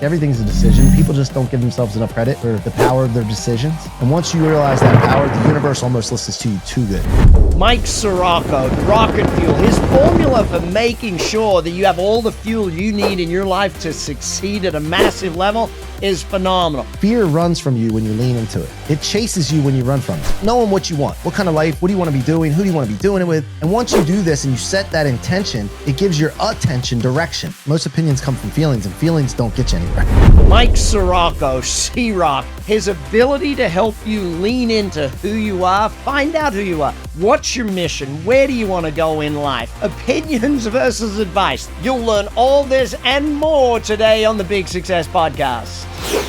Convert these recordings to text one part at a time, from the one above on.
Everything's a decision. People just don't give themselves enough credit for the power of their decisions. And once you realize that power, the universe almost listens to you too good. Mike C Roc, Rocket Fuel, his formula for making sure that you have all the fuel you need in your life to succeed at a massive level is phenomenal. Fear runs from you when you lean into it. It chases you when you run from it. Knowing what you want, what kind of life, what do you want to be doing, who do you want to be doing it with? And once you do this and you set that intention, it gives your attention direction. Most opinions come from feelings, and feelings don't get you anywhere. Mike C Roc, his ability to help you lean into who you are, find out who you are. What's your mission? Where do you want to go in life? Opinions versus advice. You'll learn all this and more today on the Big Success Podcast.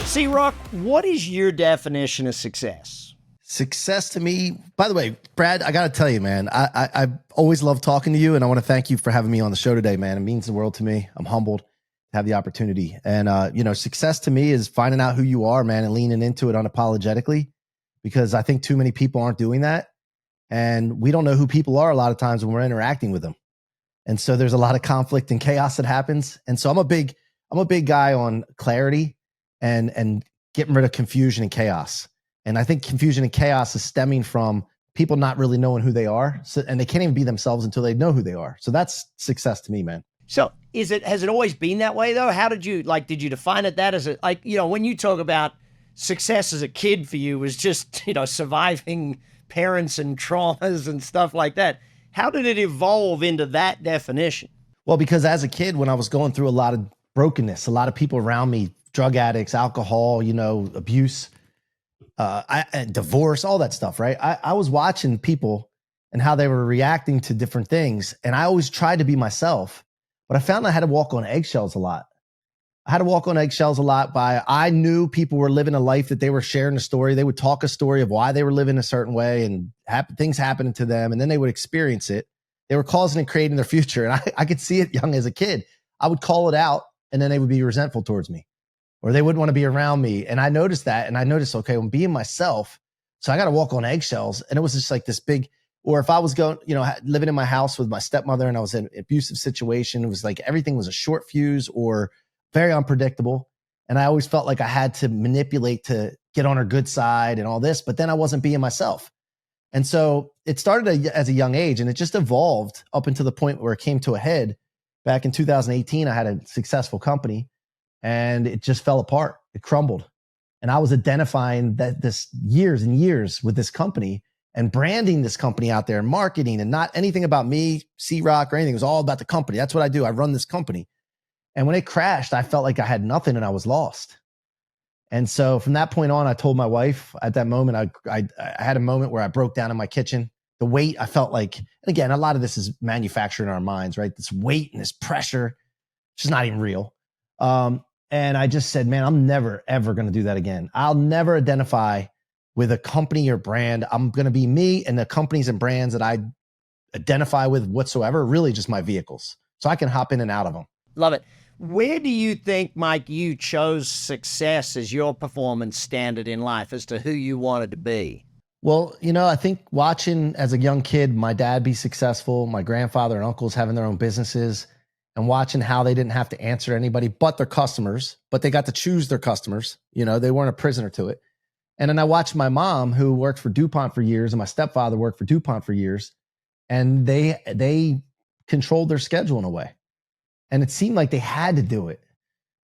C Roc, what is your definition of success? Success to me, by the way, Brad, I got to tell you, man, I've always loved talking to you, and I want to thank you for having me on the show today, man. It means the world to me. I'm humbled to have the opportunity. And, success to me is finding out who you are, man, and leaning into it unapologetically, because I think too many people aren't doing that. And we don't know who people are a lot of times when we're interacting with them. And so there's a lot of conflict and chaos that happens. And so I'm a big guy on clarity and getting rid of confusion and chaos. And I think confusion and chaos is stemming from people not really knowing who they are. So, and they can't even be themselves until they know who they are. So that's success to me, man. So has it always been that way though? How did you define it that as when you talk about success as a kid for you was just, surviving parents and traumas and stuff like that. How did it evolve into that definition? Well, because as a kid, when I was going through a lot of brokenness, a lot of people around me, drug addicts, alcohol, abuse, divorce, all that stuff, right? I was watching people and how they were reacting to different things. And I always tried to be myself, but I found I had to walk on eggshells a lot. I knew people were living a life that they were sharing a story. They would talk a story of why they were living a certain way and things happening to them. And then they would experience it. They were causing and creating their future. And I could see it young as a kid. I would call it out and then they would be resentful towards me, or they wouldn't want to be around me. And I noticed that. And I noticed, okay, I'm being myself. So I got to walk on eggshells. And it was just like this big, or if I was going, living in my house with my stepmother and I was in an abusive situation, it was like everything was a short fuse or very unpredictable. And I always felt like I had to manipulate to get on her good side and all this, but then I wasn't being myself. And so it started as a young age and it just evolved up until the point where it came to a head. Back in 2018, I had a successful company and it just fell apart. It crumbled. And I was identifying that this years and years with this company and branding this company out there and marketing, and not anything about me, C Roc, or anything. It was all about the company. That's what I do. I run this company. And when it crashed, I felt like I had nothing and I was lost. And so from that point on, I told my wife at that moment, I had a moment where I broke down in my kitchen. The weight, I felt like, and again, a lot of this is manufactured in our minds, right? This weight and this pressure, it's just not even real. And I just said, man, I'm never, ever going to do that again. I'll never identify with a company or brand. I'm going to be me, and the companies and brands that I identify with whatsoever, really just my vehicles. So I can hop in and out of them. Love it. Where do you think, Mike, you chose success as your performance standard in life as to who you wanted to be? Well, I think watching as a young kid, my dad be successful, my grandfather and uncles having their own businesses, and watching how they didn't have to answer to anybody but their customers, but they got to choose their customers. They weren't a prisoner to it. And then I watched my mom, who worked for DuPont for years, and my stepfather worked for DuPont for years, and they controlled their schedule in a way. And it seemed like they had to do it.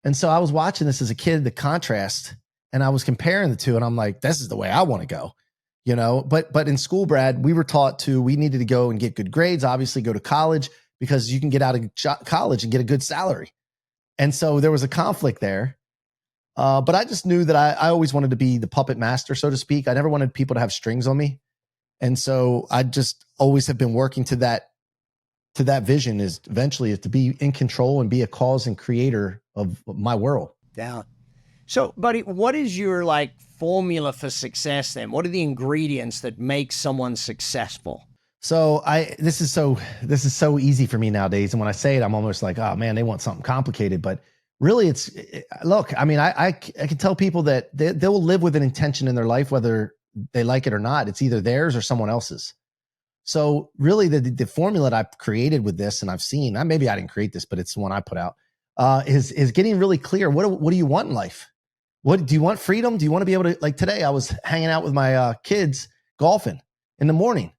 And so I was watching this as a kid, the contrast, and I was comparing the two, and I'm like, this is the way I want to go, But in school, Brad, we were taught we needed to go and get good grades, obviously go to college, because you can get out of college and get a good salary. And so there was a conflict there. But I just knew that I always wanted to be the puppet master, so to speak. I never wanted people to have strings on me. And so I just always have been working to that vision, is eventually to be in control and be a cause and creator of my world. Yeah. So, buddy, what is your formula for success then? What are the ingredients that make someone successful? So this is so easy for me nowadays. And when I say it, I'm almost like, oh man, they want something complicated, but really I can tell people that they'll live with an intention in their life, whether they like it or not. It's either theirs or someone else's. So really the formula that I've created with this, and I've seen, maybe I didn't create this, but it's the one I put out, is getting really clear. What do you want in life? What do you want? Freedom? Do you want to be able to, like today, I was hanging out with my kids golfing in the morning,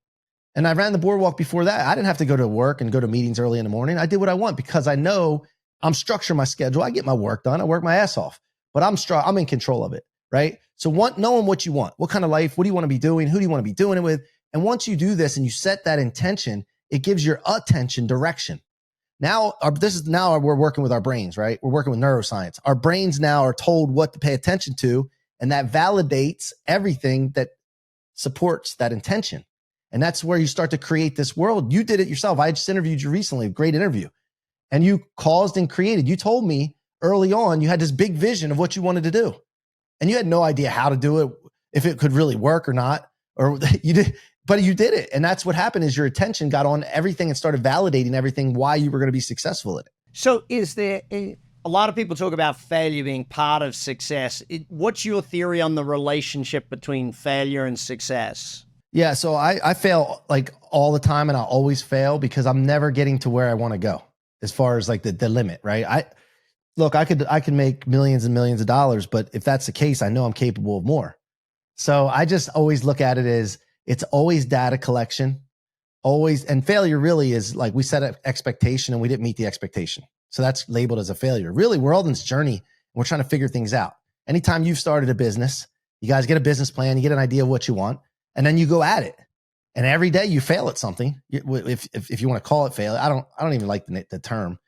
and I ran the boardwalk before that. I didn't have to go to work and go to meetings early in the morning. I did what I want because I know I'm structuring my schedule. I get my work done. I work my ass off, but I'm in control of it, right? So knowing what you want, what kind of life, what do you want to be doing? Who do you want to be doing it with? And once you do this and you set that intention, it gives your attention direction. Now we're working with our brains, right? We're working with neuroscience. Our brains now are told what to pay attention to, and that validates everything that supports that intention. And that's where you start to create this world. You did it yourself. I just interviewed you recently, a great interview. And you caused and created. You told me early on you had this big vision of what you wanted to do. And you had no idea how to do it, if it could really work or not, or you did. But you did it. And that's what happened is your attention got on everything and started validating everything, why you were going to be successful at it. So is there a lot of people talk about failure being part of success. What's your theory on the relationship between failure and success? Yeah. So I fail like all the time, and I always fail because I'm never getting to where I want to go as far as like the limit, right? I could make millions and millions of dollars, but if that's the case, I know I'm capable of more. So I just always look at it as, it's always data collection, always. And failure really is like we set an expectation and we didn't meet the expectation. So that's labeled as a failure. Really, we're all in this journey and we're trying to figure things out. Anytime you've started a business, you guys get a business plan, you get an idea of what you want, and then you go at it. And every day you fail at something. If you want to call it failure, I don't even like the term.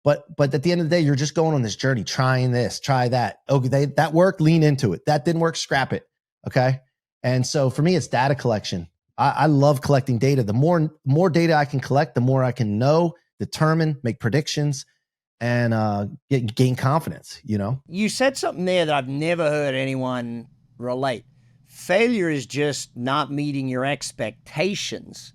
But at the end of the day, you're just going on this journey, trying this, try that. Okay, that worked, lean into it. That didn't work, scrap it. Okay. And so for me, it's data collection. I love collecting data. The more data I can collect, the more I can know, determine, make predictions, and gain confidence, you know? You said something there that I've never heard anyone relate. Failure is just not meeting your expectations.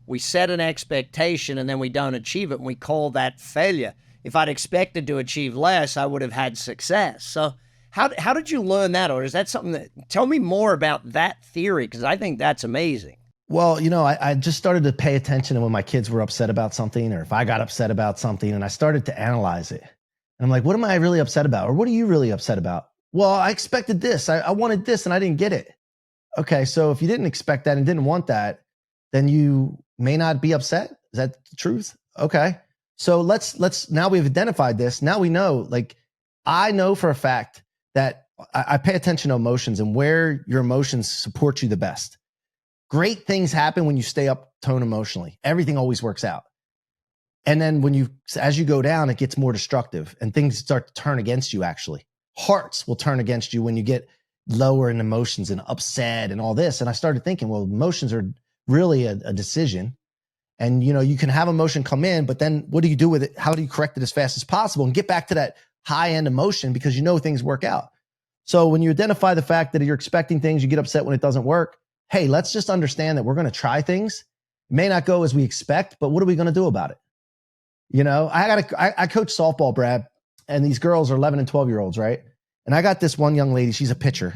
We set an expectation and then we don't achieve it, and we call that failure. If I'd expected to achieve less, I would have had success. So how did you learn that? Or is that something that, tell me more about that theory, because I think that's amazing. Well, you know, I just started to pay attention to when my kids were upset about something, or if I got upset about something, and I started to analyze it. And I'm like, what am I really upset about? Or what are you really upset about? Well, I expected this. I wanted this and I didn't get it. Okay, so if you didn't expect that and didn't want that, then you may not be upset. Is that the truth? Okay. So let's now we've identified this. Now we know, like, I know for a fact that I pay attention to emotions and where your emotions support you the best. Great things happen when you stay up tone emotionally. Everything always works out. And then as you go down, it gets more destructive and things start to turn against you. Actually, hearts will turn against you when you get lower in emotions and upset and all this. And I started thinking, well, emotions are really a decision. And, you know, you can have emotion come in, but then what do you do with it? How do you correct it as fast as possible and get back to that high end emotion, because you know things work out. So when you identify the fact that you're expecting things, you get upset when it doesn't work. Hey, let's just understand that we're going to try things. It may not go as we expect, but what are we going to do about it? You know, I coach softball, Brad, and these girls are 11 and 12-year-olds, right? And I got this one young lady, she's a pitcher.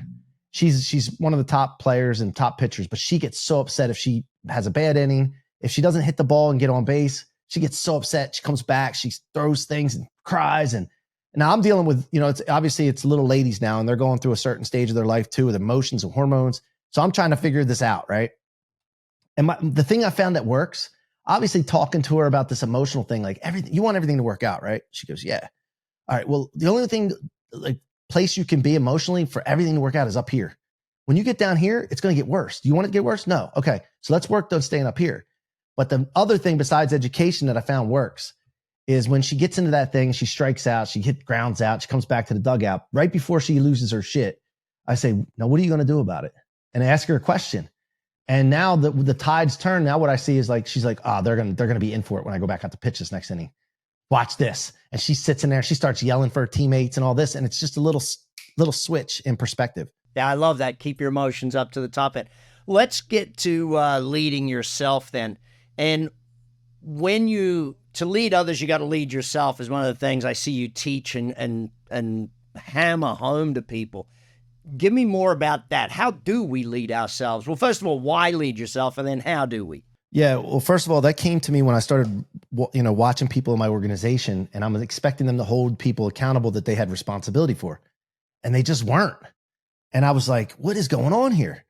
She's one of the top players and top pitchers, but she gets so upset if she has a bad inning. If she doesn't hit the ball and get on base, she gets so upset. She comes back, she throws things and cries. And now I'm dealing with, you know, it's little ladies now, and they're going through a certain stage of their life too, with emotions and hormones. So I'm trying to figure this out, right? And the thing I found that works, obviously talking to her about this emotional thing, like everything, you want everything to work out, right? She goes, yeah. All right, well, the only thing, like, place you can be emotionally for everything to work out is up here. When you get down here, it's going to get worse. Do you want it to get worse? No. Okay. So let's work on staying up here. But the other thing besides education that I found works is when she gets into that thing, she strikes out, she grounds out, she comes back to the dugout. Right before she loses her shit, I say, now what are you going to do about it? And I ask her a question. And now the tides turn. Now what I see is, like, she's like, they're going to be in for it when I go back out to pitch this next inning. Watch this. And she sits in there, she starts yelling for her teammates and all this. And it's just a little switch in perspective. Yeah, I love that. Keep your emotions up to the top end. Let's get to leading yourself then. And to lead others, you got to lead yourself is one of the things I see you teach and hammer home to people. Give me more about that. How do we lead ourselves? Well, first of all, why lead yourself? And then how do we? Yeah. Well, first of all, that came to me when I started, watching people in my organization, and I'm expecting them to hold people accountable that they had responsibility for, and they just weren't. And I was like, what is going on here?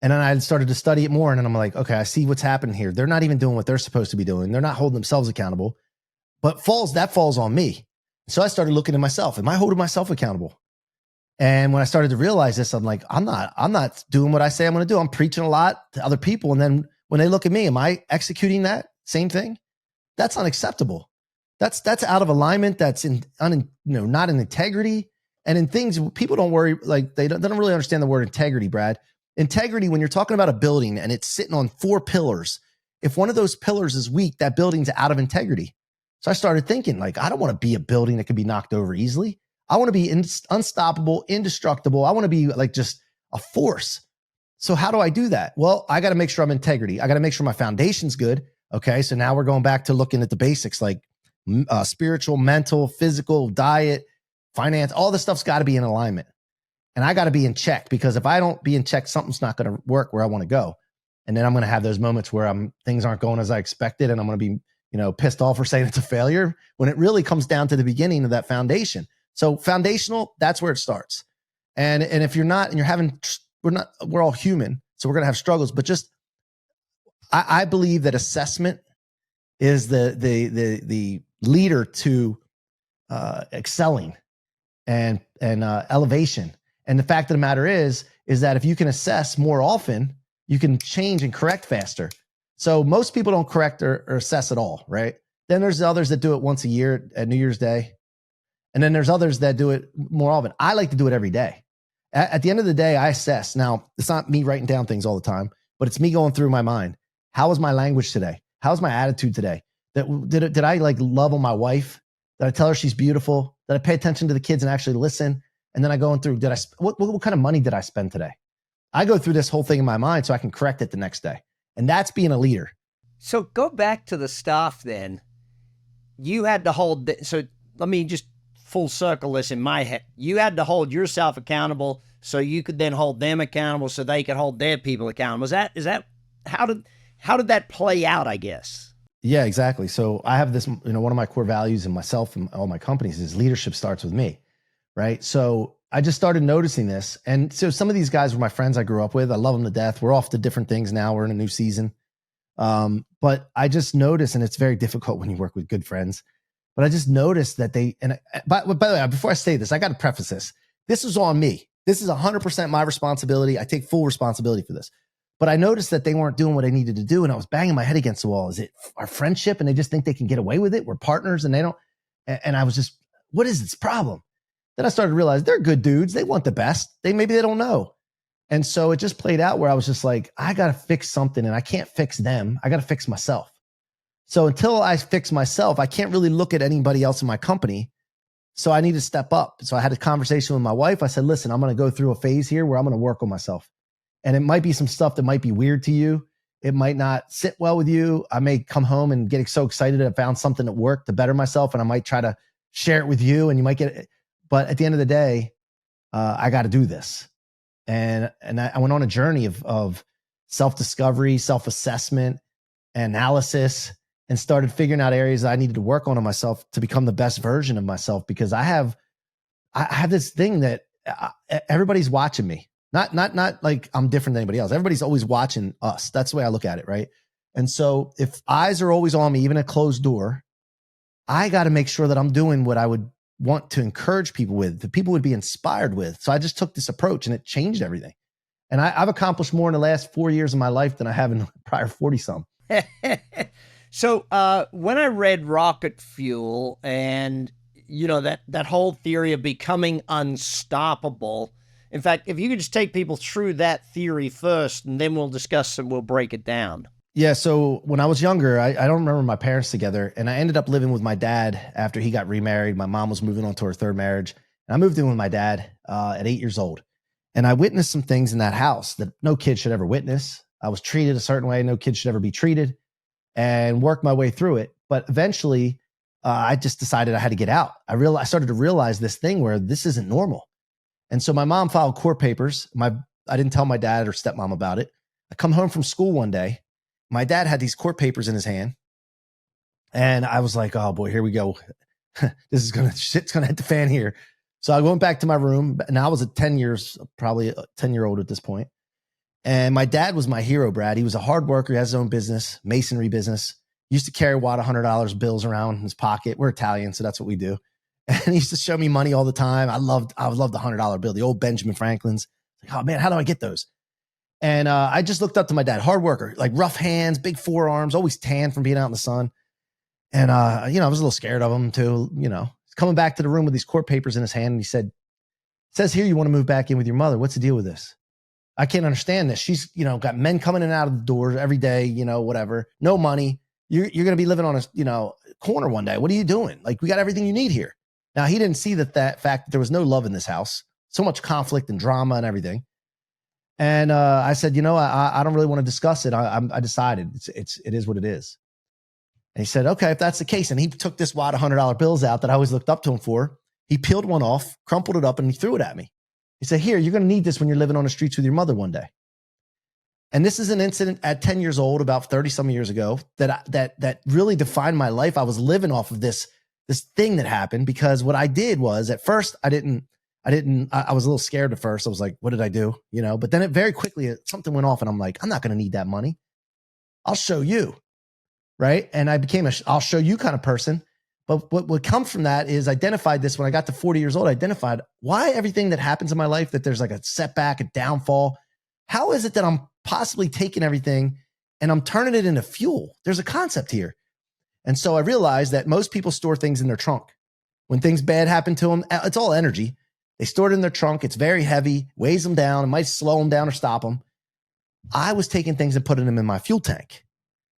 And then I started to study it more, and then I'm like, okay, I see what's happening here. They're not even doing what they're supposed to be doing. They're not holding themselves accountable, but that falls on me. So I started looking at myself. Am I holding myself accountable? And when I started to realize this, I'm like, I'm not doing what I say I'm going to do. I'm preaching a lot to other people. And then when they look at me, am I executing that same thing? That's unacceptable. That's out of alignment. That's not in integrity. And in things people don't worry, like they don't really understand the word integrity, Brad. Integrity, when you're talking about a building and it's sitting on 4 pillars, if one of those pillars is weak, that building's out of integrity. So I started thinking, like, I don't want to be a building that can be knocked over easily. I want to be unstoppable, indestructible. I want to be like just a force. So how do I do that? Well, I got to make sure I'm integrity. I got to make sure my foundation's good. Okay. So now we're going back to looking at the basics, like spiritual, mental, physical, diet, finance, all this stuff's got to be in alignment. And I got to be in check, because if I don't be in check, something's not going to work where I want to go. And then I'm going to have those moments where things aren't going as I expected. And I'm going to be, pissed off for saying it's a failure, when it really comes down to the beginning of that foundation. So foundational, that's where it starts. And if you're not, and you're having, we're all human. So we're going to have struggles, but I believe that assessment is the leader to excelling and elevation. And the fact of the matter is that if you can assess more often, you can change and correct faster. So most people don't correct or assess at all, right? Then there's others that do it once a year at New Year's Day. And then there's others that do it more often. I like to do it every day. At the end of the day, I assess. Now, it's not me writing down things all the time, but it's me going through my mind. How was my language today? How's my attitude today? Did I like love on my wife? Did I tell her she's beautiful? Did I pay attention to the kids and actually listen? And then I go through, what kind of money did I spend today? I go through this whole thing in my mind so I can correct it the next day. And that's being a leader. So go back to the staff then. You had to hold, so let me just full circle this in my head. You had to hold yourself accountable so you could then hold them accountable so they could hold their people accountable. Is that how did that play out, I guess? Yeah, exactly. So I have this, one of my core values in myself and all my companies is leadership starts with me, right? So I just started noticing this. And so some of these guys were my friends I grew up with. I love them to death. We're off to different things now. We're in a new season. But I just noticed, and it's very difficult when you work with good friends, but I just noticed that by the way, before I say this, I got to preface this. This is on me. This is 100% my responsibility. I take full responsibility for this. But I noticed that they weren't doing what I needed to do. And I was banging my head against the wall. Is it our friendship? And they just think they can get away with it. We're partners and they don't. And I was just, what is this problem? Then I started to realize they're good dudes. They want the best. Maybe they don't know. And so it just played out where I was just like, I got to fix something and I can't fix them. I got to fix myself. So until I fix myself, I can't really look at anybody else in my company. So I need to step up. So I had a conversation with my wife. I said, listen, I'm going to go through a phase here where I'm going to work on myself. And it might be some stuff that might be weird to you. It might not sit well with you. I may come home and get so excited I found something that worked to better myself. And I might try to share it with you and you might get it. But at the end of the day, I got to do this. And I went on a journey of self-discovery, self-assessment, analysis, and started figuring out areas I needed to work on myself to become the best version of myself. Because I have this thing that everybody's watching me. Not like I'm different than anybody else. Everybody's always watching us. That's the way I look at it, right? And so if eyes are always on me, even a closed door, I got to make sure that I'm doing what I would want to encourage people with, that people would be inspired with. So I just took this approach and it changed everything. And I've accomplished more in the last 4 years of my life than I have in the prior 40-some. So when I read Rocket Fuel and, that whole theory of becoming unstoppable, in fact, if you could just take people through that theory first, and then we'll discuss and we'll break it down. Yeah. So when I was younger, I don't remember my parents together, and I ended up living with my dad after he got remarried. My mom was moving on to her third marriage, and I moved in with my dad at 8 years old. And I witnessed some things in that house that no kid should ever witness. I was treated a certain way no kid should ever be treated, and worked my way through it. But eventually, I just decided I had to get out. I started to realize this thing where this isn't normal. And so my mom filed court papers. I didn't tell my dad or stepmom about it. I come home from school one day my dad had these court papers in his hand. And I was like, oh boy, here we go. Shit's gonna hit the fan here. So I went back to my room, and I was probably a 10-year-old at this point. And my dad was my hero, Brad. He was a hard worker. He has his own business, masonry business. He used to carry a wad of $100 bills around in his pocket. We're Italian, so that's what we do. And he used to show me money all the time. I loved the $100 bill, the old Benjamin Franklin's. Like, oh man, how do I get those? And I just looked up to my dad, hard worker, like rough hands, big forearms, always tan from being out in the sun. And, I was a little scared of him too. He's coming back to the room with these court papers in his hand. And he said, it says here, you want to move back in with your mother. What's the deal with this? I can't understand this. She's, got men coming in and out of the doors every day, whatever, no money. You're going to be living on a, corner one day. What are you doing? Like, we got everything you need here. Now, he didn't see that fact that there was no love in this house, so much conflict and drama and everything. And I said, I don't really want to discuss it. I decided it is what it is. And he said, okay, if that's the case. And he took this wad of $100 bills out that I always looked up to him for. He peeled one off, crumpled it up, and he threw it at me. He said, here, you're going to need this when you're living on the streets with your mother one day. And this is an incident at 10 years old, about 30 some years ago, that really defined my life. I was living off of this thing that happened, because what I did was, at first I was a little scared at first. I was like, what did I do? But then very quickly something went off, and I'm like, I'm not going to need that money. I'll show you. Right. And I became I'll show you kind of person. But what comes from that is identified this when I got to 40 years old, identified why everything that happens in my life, that there's like a setback, a downfall. How is it that I'm possibly taking everything and I'm turning it into fuel? There's a concept here. And so I realized that most people store things in their trunk. When things bad happen to them, it's all energy. They store it in their trunk. It's very heavy, weighs them down. It might slow them down or stop them. I was taking things and putting them in my fuel tank.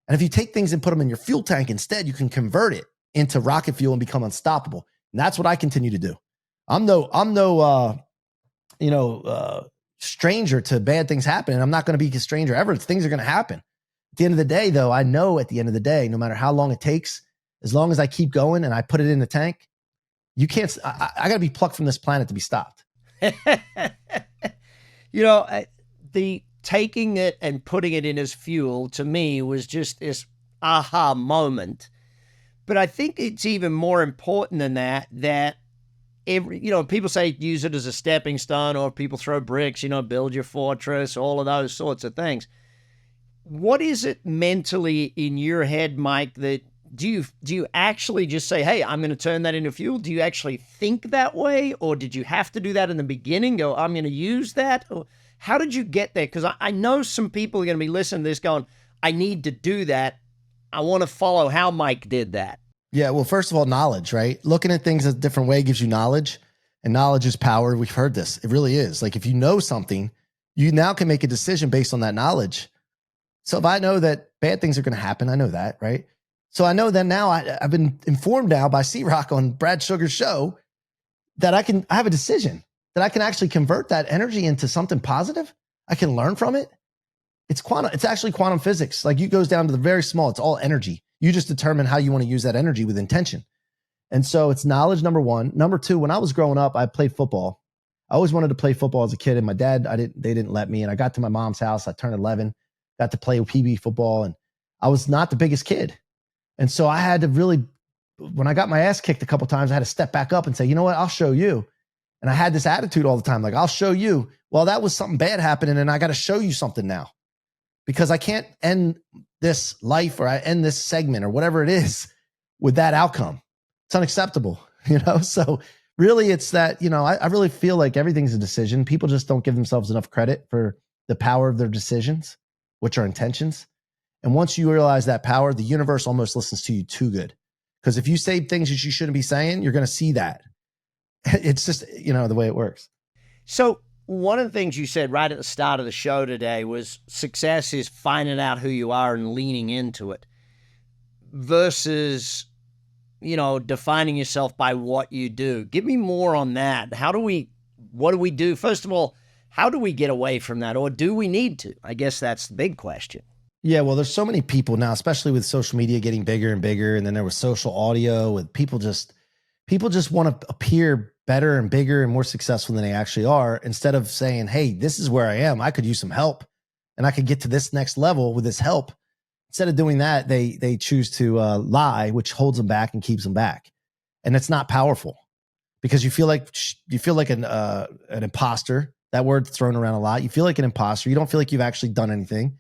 And if you take things and put them in your fuel tank instead, you can convert it into rocket fuel and become unstoppable. And that's what I continue to do. I'm no stranger to bad things happening. I'm not going to be a stranger ever. Things are going to happen. At the end of the day, though, I know at the end of the day, no matter how long it takes, as long as I keep going and I put it in the tank, you can't, I got to be plucked from this planet to be stopped. The taking it and putting it in as fuel, to me, was just this aha moment. But I think it's even more important than that people say use it as a stepping stone, or people throw bricks, build your fortress, all of those sorts of things. What is it mentally in your head, Mike, that do you actually just say, hey, I'm going to turn that into fuel? Do you actually think that way? Or did you have to do that in the beginning? Go, I'm going to use that? Or how did you get there? Because I know some people are going to be listening to this going, I need to do that. I want to follow how Mike did that. Yeah, well, first of all, knowledge, right? Looking at things a different way gives you knowledge, and knowledge is power. We've heard this. It really is. Like, if you know something, you now can make a decision based on that knowledge. So if I know that bad things are going to happen, I know that, right? So I know that now I've been informed now by C Roc on Brad Sugar's show that I have a decision, that I can actually convert that energy into something positive. I can learn from it. It's actually quantum physics. Like, it goes down to the very small. It's all energy. You just determine how you want to use that energy with intention. And so it's knowledge, number one. Number two, when I was growing up, I played football. I always wanted to play football as a kid, and my dad, they didn't let me. And I got to my mom's house. I turned 11, got to play PB football, and I was not the biggest kid. And so I had to really, when I got my ass kicked a couple of times, I had to step back up and say, you know what, I'll show you. And I had this attitude all the time, like, I'll show you. Well, that was something bad happening, and I got to show you something now, because I can't end this life, or I end this segment, or whatever it is, with that outcome. It's unacceptable, So really, it's that, I really feel like everything's a decision. People just don't give themselves enough credit for the power of their decisions, which are intentions. And once you realize that power, the universe almost listens to you too good. Because if you say things that you shouldn't be saying, you're going to see that. It's just, the way it works. So one of the things you said right at the start of the show today was success is finding out who you are and leaning into it versus, defining yourself by what you do. Give me more on that. What do we do? First of all, how do we get away from that? Or do we need to? I guess that's the big question. Yeah, well, there's so many people now, especially with social media getting bigger and bigger. And then there was social audio, with people just want to appear better and bigger and more successful than they actually are, instead of saying, hey, this is where I am. I could use some help, and I could get to this next level with this help. Instead of doing that, they choose to lie, which holds them back and keeps them back. And it's not powerful because you feel like an imposter. That word's thrown around a lot. You feel like an imposter. You don't feel like you've actually done anything.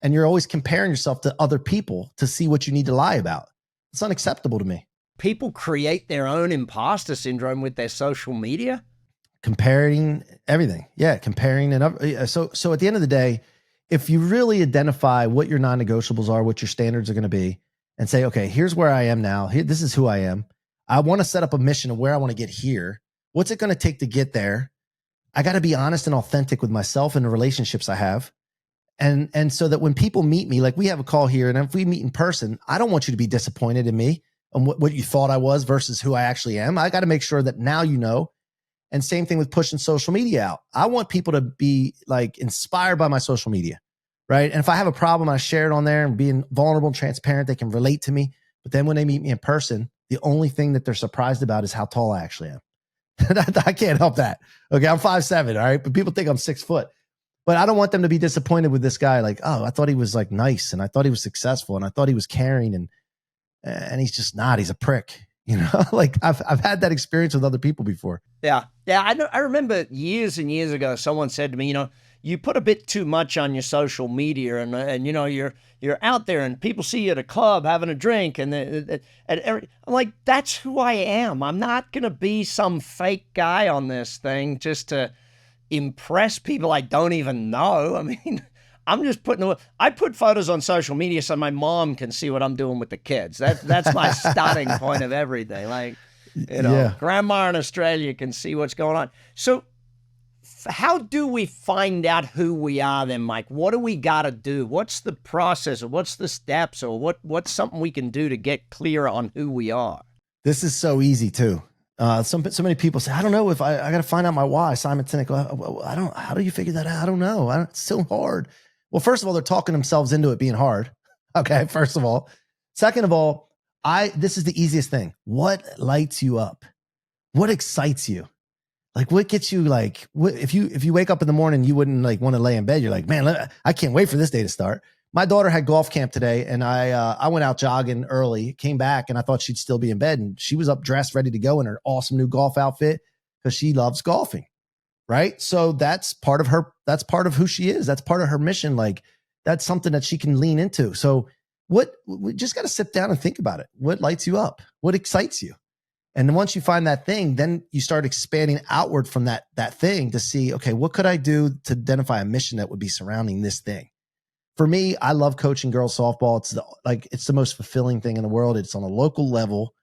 And you're always comparing yourself to other people to see what you need to lie about. It's unacceptable to me. People create their own imposter syndrome with their social media. Comparing everything. Yeah, comparing. And so at the end of the day, if you really identify what your non-negotiables are, what your standards are going to be, and say, okay, here's where I am now. This is who I am. I want to set up a mission of where I want to get here. What's it going to take to get there? I got to be honest and authentic with myself and the relationships I have. And so that when people meet me, like we have a call here, and if we meet in person, I don't want you to be disappointed in me and what you thought I was versus who I actually am. I got to make sure that now you know. And same thing with pushing social media out. I want people to be like inspired by my social media, right? And if I have a problem, I share it on there and being vulnerable and transparent, they can relate to me. But then when they meet me in person, the only thing that they're surprised about is how tall I actually am. I can't help that. Okay, I'm 5'7", all right? But people think I'm 6 foot. But I don't want them to be disappointed with this guy. Like, oh, I thought he was like nice, and I thought he was successful, and I thought he was caring, and he's just not. He's a prick. You know, like I've had that experience with other people before. Yeah. I remember years and years ago, someone said to me, you put a bit too much on your social media, and you're out there, and people see you at a club having a drink, and I'm like, that's who I am. I'm not gonna be some fake guy on this thing just to impress people I don't even know. I mean, I'm just I put photos on social media so my mom can see what I'm doing with the kids. That's my starting point of everything. Like, grandma in Australia can see what's going on. So how do we find out who we are then, Mike? What do we got to do? What's the process, or what's the steps, or what's something we can do to get clear on who we are? This is so easy too. So many people say, I don't know if I got to find out my why. Simon Sinek, how do you figure that out? I don't know. It's so hard. Well, first of all, they're talking themselves into it being hard. Okay. First of all, second of all, this is the easiest thing. What lights you up? What excites you? Like, what gets you if you wake up in the morning, you wouldn't like want to lay in bed. You're like, man, I can't wait for this day to start. My daughter had golf camp today, and I went out jogging early, came back, and I thought she'd still be in bed, and she was up dressed, ready to go in her awesome new golf outfit because she loves golfing, right? So that's part of her. That's part of who she is. That's part of her mission. Like, that's something that she can lean into. So we just got to sit down and think about it. What lights you up? What excites you? And once you find that thing, then you start expanding outward from that thing to see, okay, what could I do to identify a mission that would be surrounding this thing? For me, I love coaching girls softball. It's the most fulfilling thing in the world. It's on a local level.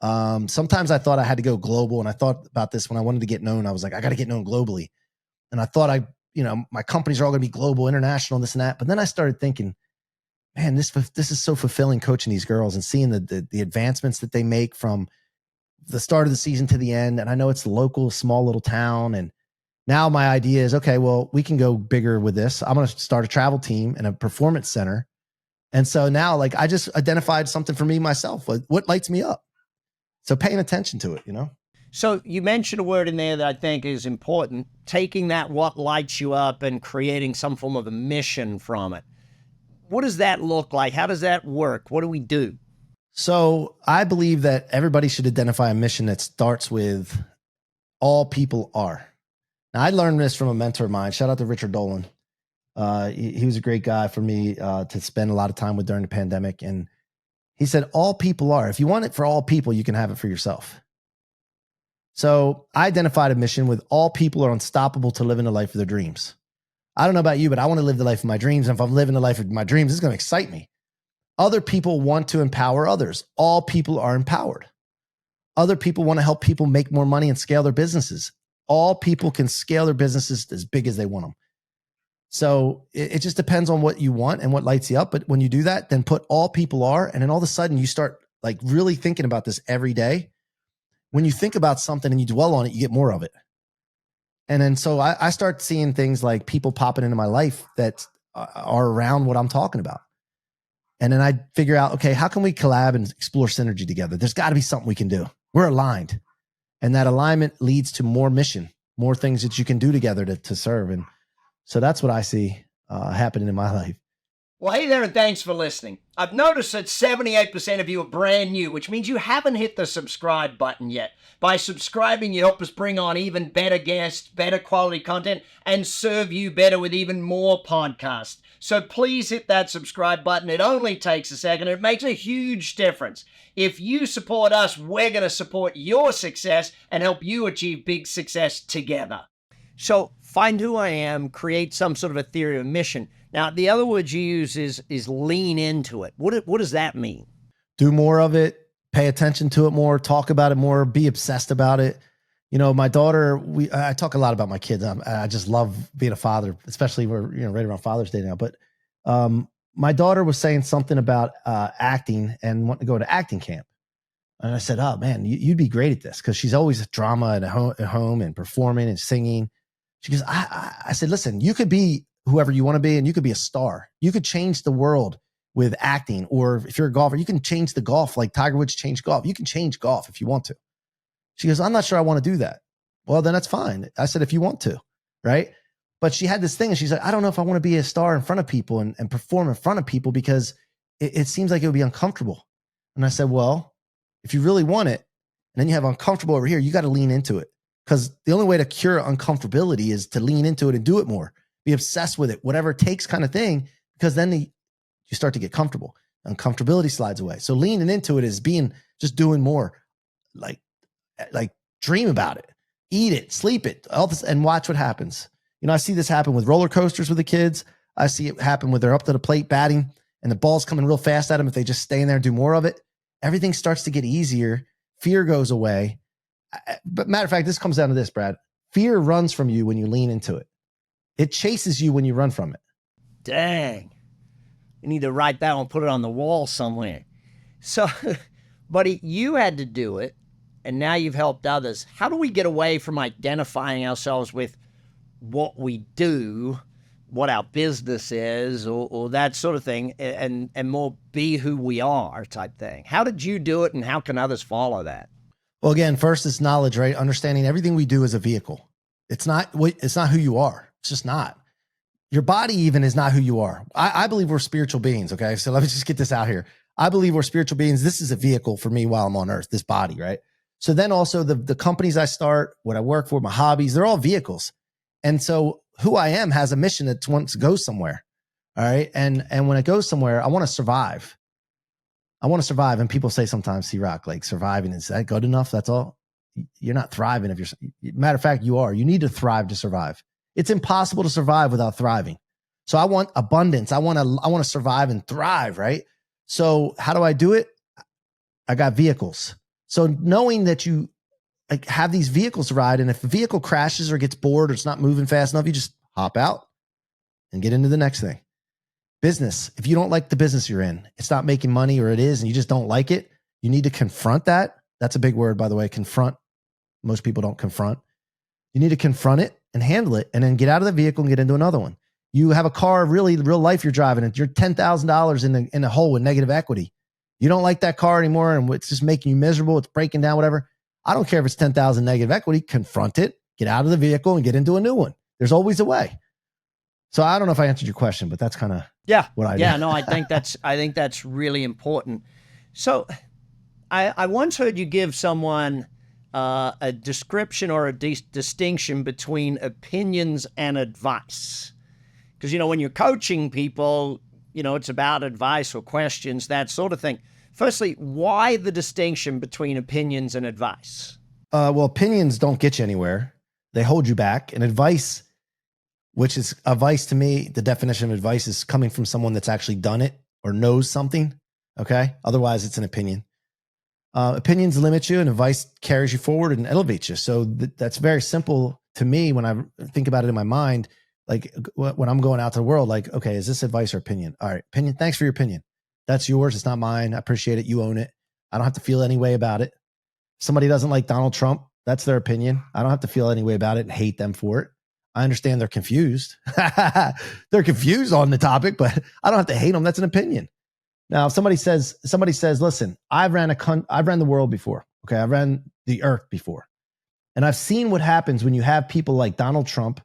Sometimes I thought I had to go global, and I thought about this when I wanted to get known. I was like, I got to get known globally. And I thought my companies are all going to be global, international, this and that. But then I started thinking, man, this is so fulfilling coaching these girls and seeing the advancements that they make from the start of the season to the end. And I know it's the local, small little town. And now my idea is, okay, well, we can go bigger with this. I'm going to start a travel team and a performance center. And so now, like, I just identified something for me myself. Like, what lights me up? So paying attention to it, So you mentioned a word in there that I think is important, taking that what lights you up and creating some form of a mission from it. What does that look like? How does that work? What do we do? So I believe that everybody should identify a mission that starts with all people are. Now, I learned this from a mentor of mine. Shout out to Richard Dolan. He was a great guy for me to spend a lot of time with during the pandemic. And he said, all people are. If you want it for all people, you can have it for yourself. So I identified a mission with all people are unstoppable to living the life of their dreams. I don't know about you, but I want to live the life of my dreams. And if I'm living the life of my dreams, it's going to excite me. Other people want to empower others. All people are empowered. Other people want to help people make more money and scale their businesses. All people can scale their businesses as big as they want them. So it just depends on what you want and what lights you up. But when you do that, then put all people are, and then all of a sudden you start like really thinking about this every day. When you think about something and you dwell on it, you get more of it. And then so I start seeing things like people popping into my life that are around what I'm talking about. And then I figure out, okay, how can we collab and explore synergy together? There's got to be something we can do. We're aligned. And that alignment leads to more mission, more things that you can do together to serve. And so that's what I see happening in my life. Well, hey there, and thanks for listening. I've noticed that 78% of you are brand new, which means you haven't hit the subscribe button yet. By subscribing, you help us bring on even better guests, better quality content, and serve you better with even more podcasts. So please hit that subscribe button. It only takes a second. It makes a huge difference. If you support us, we're going to support your success and help you achieve big success together. So find who I am, create some sort of a theory of mission. Now, the other word you use is lean into it. What does that mean? Do more of it, pay attention to it more, talk about it more, be obsessed about it. You know, my daughter, I talk a lot about my kids. I just love being a father, especially we're right around Father's Day now. But my daughter was saying something about acting and wanting to go to acting camp. And I said, oh man, you'd be great at this, because she's always drama at home and performing and singing. She goes, I said, listen, you could be whoever you want to be, and you could be a star. You could change the world with acting, or if you're a golfer, you can change the golf like Tiger Woods changed golf. You can change golf if you want to. She goes, I'm not sure I want to do that. Well, then that's fine. I said, if you want to, right? But she had this thing, and she's like, I don't know if I want to be a star in front of people and perform in front of people, because it seems like it would be uncomfortable. And I said, well, if you really want it, and then you have uncomfortable over here, you got to lean into it, because the only way to cure uncomfortability is to lean into it and do it more. Be obsessed with it, whatever it takes kind of thing, because then you start to get comfortable. Uncomfortability slides away. So leaning into it is just doing more, like dream about it, eat it, sleep it, all this, and watch what happens. You know, I see this happen with roller coasters with the kids. I see it happen when they're up to the plate batting and the ball's coming real fast at them. If they just stay in there and do more of it, everything starts to get easier. Fear goes away. But matter of fact, this comes down to this, Brad. Fear runs from you when you lean into it. It chases you when you run from it. Dang. You need to write that and put it on the wall somewhere. So, buddy, you had to do it, and now you've helped others. How do we get away from identifying ourselves with what we do, what our business is, or that sort of thing, and more be who we are type thing? How did you do it, and how can others follow that? Well, again, first it's knowledge, right? Understanding everything we do is a vehicle. It's not who you are. It's just not. Your body even is not who you are. I believe we're spiritual beings, okay? So let me just get this out here. I believe we're spiritual beings. This is a vehicle for me while I'm on earth, this body, right? So then also the companies I start, what I work for, my hobbies, they're all vehicles. And so who I am has a mission that wants to go somewhere, all right? And when it goes somewhere, I want to survive. I want to survive. And people say sometimes, C Roc, like, surviving, is that good enough? That's all? You're not thriving if you're, matter of fact, you are. You need to thrive to survive. It's impossible to survive without thriving. So I want abundance. I want to survive and thrive, right? So how do I do it? I got vehicles. So knowing that you have these vehicles to ride, and if a vehicle crashes or gets bored or it's not moving fast enough, you just hop out and get into the next thing. Business. If you don't like the business you're in, it's not making money, or it is, and you just don't like it, you need to confront that. That's a big word, by the way, confront. Most people don't confront. You need to confront it and handle it, and then get out of the vehicle and get into another one. You have a car, really real life you're driving, and you're $10,000 in a hole with negative equity. You don't like that car anymore, and it's just making you miserable. It's breaking down, whatever. I don't care if it's 10,000 negative equity. Confront it, get out of the vehicle, and get into a new one. There's always a way. So I don't know if I answered your question, but that's kind of what I do. Yeah, no, I think that's really important. So I once heard you give someone a description or a distinction between opinions and advice. Because, when you're coaching people, it's about advice or questions, that sort of thing. Firstly, why the distinction between opinions and advice? Well, opinions don't get you anywhere. They hold you back. And advice, which is advice to me, the definition of advice is coming from someone that's actually done it or knows something. Okay. Otherwise, it's an opinion. Opinions limit you, and advice carries you forward and elevates you. So that's very simple to me when I think about it in my mind. Like when I'm going out to the world, like, okay, is this advice or opinion? All right, opinion. Thanks for your opinion. That's yours. It's not mine. I appreciate it. You own it. I don't have to feel any way about it. Somebody doesn't like Donald Trump. That's their opinion. I don't have to feel any way about it and hate them for it. I understand they're confused. They're confused on the topic, but I don't have to hate them. That's an opinion. Now, if somebody says, listen, I've ran the world before. Okay. I ran the earth before. And I've seen what happens when you have people like Donald Trump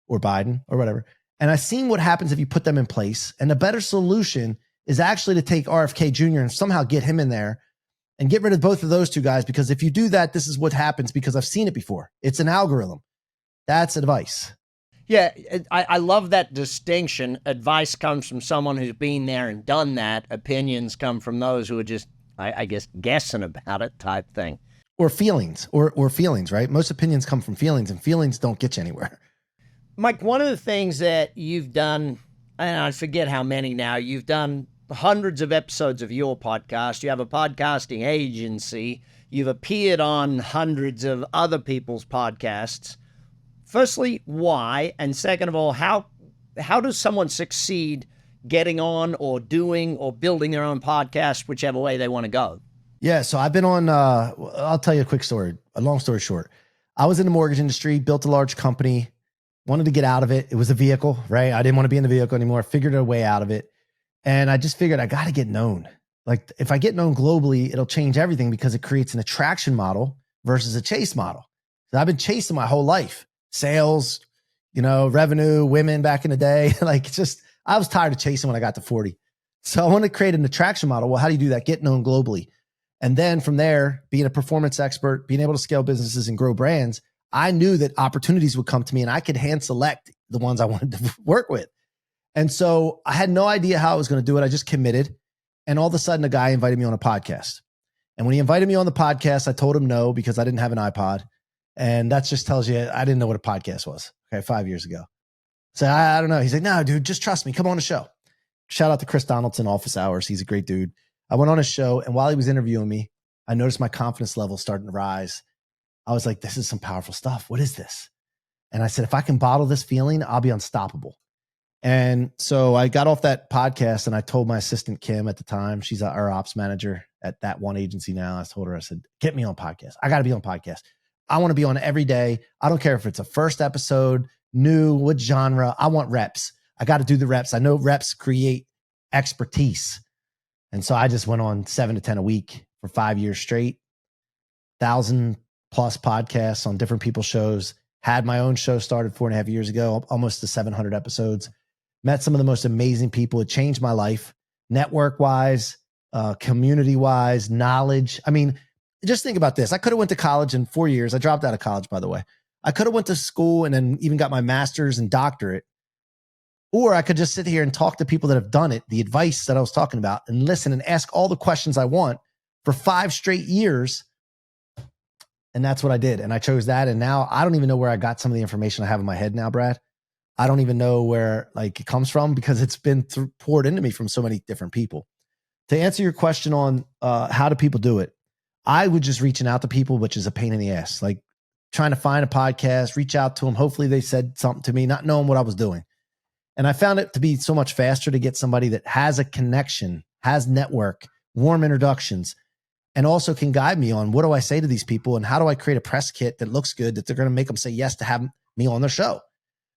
or Biden or whatever, And I've seen what happens if you put them in place. And the better solution is actually to take RFK Jr. and somehow get him in there and get rid of both of those two guys. Because if you do that, this is what happens, because I've seen it before. It's an algorithm. That's advice. Yeah, I love that distinction. Advice comes from someone who's been there and done that. Opinions come from those who are just, I guess, guessing about it type thing. Or feelings, or feelings, right? Most opinions come from feelings, and feelings don't get you anywhere. Mike, one of the things that you've done, and I forget how many now, you've done hundreds of episodes of your podcast. You have a podcasting agency. You've appeared on hundreds of other people's podcasts. Firstly, why? And second of all, how does someone succeed getting on or doing or building their own podcast, whichever way they want to go? Yeah, so I've been on, I'll tell you a quick story, a long story short. I was in the mortgage industry, built a large company, wanted to get out of it. It was a vehicle, right? I didn't want to be in the vehicle anymore. I figured a way out of it. And I just figured I got to get known. Like, if I get known globally, it'll change everything, because it creates an attraction model versus a chase model. So I've been chasing my whole life. Sales, revenue, women back in the day. Like, it's just, I was tired of chasing when I got to 40. So I want to create an attraction model. Well, how do you do that? Get known globally. And then from there, being a performance expert, being able to scale businesses and grow brands, I knew that opportunities would come to me and I could hand select the ones I wanted to work with. And so I had no idea how I was going to do it. I just committed. And all of a sudden, a guy invited me on a podcast. And when he invited me on the podcast, I told him no, because I didn't have an iPod. And that just tells you I didn't know what a podcast was. Okay, 5 years ago. So I don't know. He's like, no, dude, just trust me. Come on the show. Shout out to Chris Donaldson, Office Hours. He's a great dude. I went on his show, and while he was interviewing me, I noticed my confidence level starting to rise. I was like, this is some powerful stuff. What is this? And I said, if I can bottle this feeling, I'll be unstoppable. And so I got off that podcast, and I told my assistant, Kim, at the time, she's our ops manager at that one agency now. I told her, I said, get me on podcast. I got to be on podcast. I want to be on every day. I don't care if it's a first episode, new, what genre. I want reps. I got to do the reps. I know reps create expertise. And so I just went on 7 to 10 a week for 5 years straight, 1,000+ podcasts on different people's shows, had my own show started 4.5 years ago, almost to 700 episodes, met some of the most amazing people. It changed my life, network wise, community wise, knowledge. I mean, just think about this. I could have went to college in 4 years. I dropped out of college, by the way. I could have went to school and then even got my master's and doctorate. Or I could just sit here and talk to people that have done it, the advice that I was talking about, and listen and ask all the questions I want for 5 straight years. And that's what I did. And I chose that. And now I don't even know where I got some of the information I have in my head now, Brad. I don't even know where it comes from, because it's been poured into me from so many different people. To answer your question on how do people do it, I was just reaching out to people, which is a pain in the ass, like trying to find a podcast, reach out to them. Hopefully they said something to me, not knowing what I was doing. And I found it to be so much faster to get somebody that has a connection, has network, warm introductions, and also can guide me on what do I say to these people and how do I create a press kit that looks good, that they're going to make them say yes to have me on their show.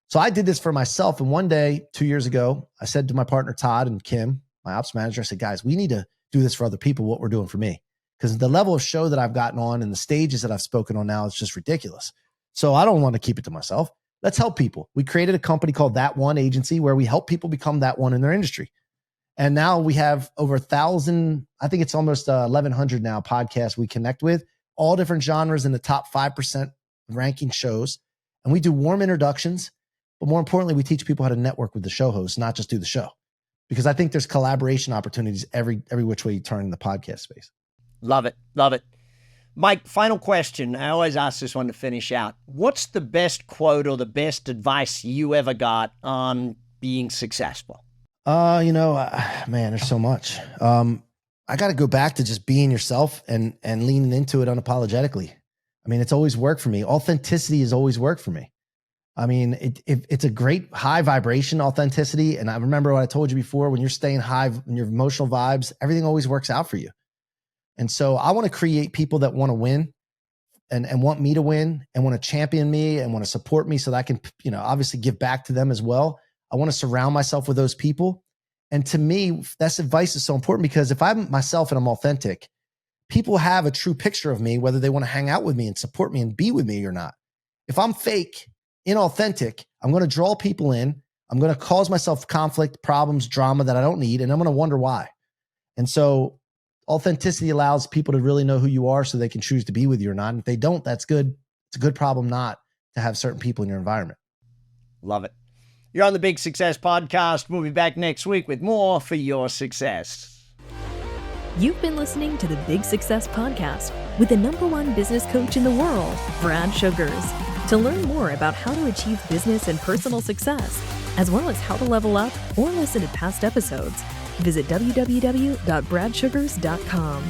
So I did this for myself. And one day, 2 years ago, I said to my partner, Todd and Kim, my ops manager, I said, guys, we need to do this for other people, what we're doing for me. Because the level of show that I've gotten on and the stages that I've spoken on now is just ridiculous. So I don't want to keep it to myself. Let's help people. We created a company called That One Agency, where we help people become that one in their industry. And now we have over 1,000, I think it's almost 1,100 now podcasts we connect with, all different genres in the top 5% ranking shows. And we do warm introductions, but more importantly, we teach people how to network with the show hosts, not just do the show. Because I think there's collaboration opportunities every which way you turn in the podcast space. Love it. Love it. Mike, final question. I always ask this one to finish out. What's the best quote or the best advice you ever got on being successful? Man, there's so much. I got to go back to just being yourself and leaning into it unapologetically. I mean, it's always worked for me. Authenticity has always worked for me. I mean, it's a great high vibration authenticity. And I remember what I told you before, when you're staying high in your emotional vibes, everything always works out for you. And so I want to create people that want to win and want me to win and want to champion me and want to support me so that I can, obviously give back to them as well. I want to surround myself with those people. And to me, that's advice is so important, because if I'm myself and I'm authentic, people have a true picture of me, whether they want to hang out with me and support me and be with me or not. If I'm fake, inauthentic, I'm going to draw people in. I'm going to cause myself conflict, problems, drama that I don't need, and I'm going to wonder why. And so authenticity allows people to really know who you are so they can choose to be with you or not. And if they don't, that's good. It's a good problem not to have certain people in your environment. Love it. You're on the Big Success Podcast. We'll be back next week with more for your success. You've been listening to the Big Success Podcast with the #1 business coach in the world, Brad Sugars. To learn more about how to achieve business and personal success, as well as how to level up or listen to past episodes, visit www.bradsugars.com.